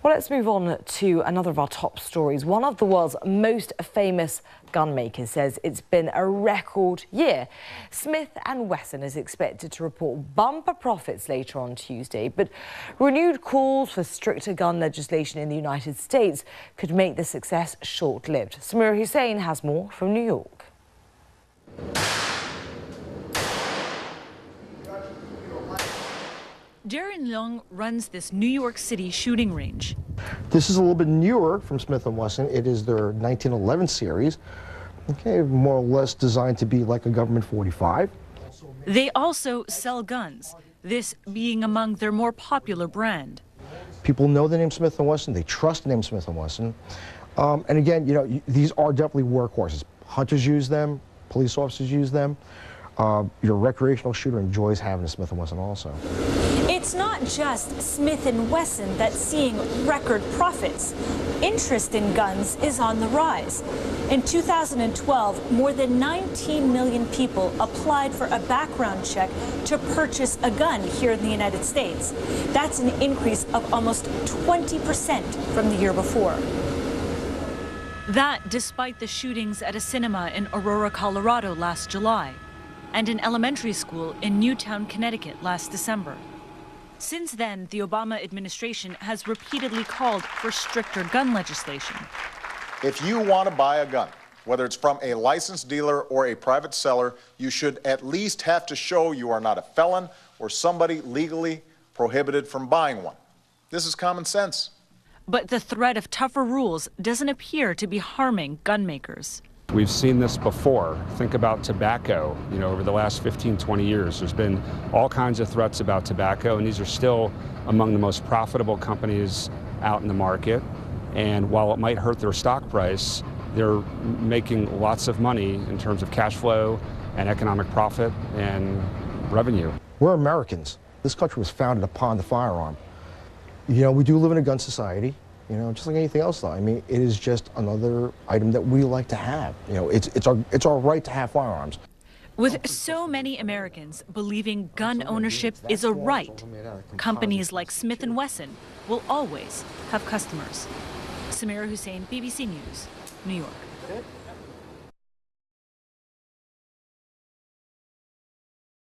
Well, let's move on to another of our top stories. One of the world's most famous gun makers says it's been a record year. Smith & Wesson is expected to report bumper profits later on Tuesday, but renewed calls for stricter gun legislation in the United States could make the success short-lived. Samira Hussain has more from New York. Darren Leung runs this New York City shooting range. This is a little bit newer from Smith & Wesson. It is their 1911 series, okay, more or less designed to be like a government .45. They also sell guns, this being among their more popular brand. People know the name Smith & Wesson. They trust the name Smith & Wesson. And again, you know, these are definitely workhorses. Hunters use them, police officers use them. Your recreational shooter enjoys having a Smith & Wesson also. It's not just Smith & Wesson that's seeing record profits. Interest in guns is on the rise. In 2012, more than 19 million people applied for a background check to purchase a gun here in the United States. That's an increase of almost 20% from the year before. That despite the shootings at a cinema in Aurora, Colorado last July, and an elementary school in Newtown, Connecticut last December. Since then, the Obama administration has repeatedly called for stricter gun legislation. If you want to buy a gun, whether it's from a licensed dealer or a private seller, you should at least have to show you are not a felon or somebody legally prohibited from buying one. This is common sense. But the threat of tougher rules doesn't appear to be harming gun makers. We've seen this before. Think about tobacco. You know, over the last 15, 20 years, there's been all kinds of threats about tobacco, and these are still among the most profitable companies out in the market. And while it might hurt their stock price, they're making lots of money in terms of cash flow and economic profit and revenue. We're Americans. This country was founded upon the firearm. You know, we do live in a gun society. You know, just like anything else, though. I mean, it is just another item that we like to have. You know, it's our right to have firearms. With so many Americans believing gun ownership is a right, companies like Smith & Wesson will always have customers. Samira Hussain, BBC News, New York.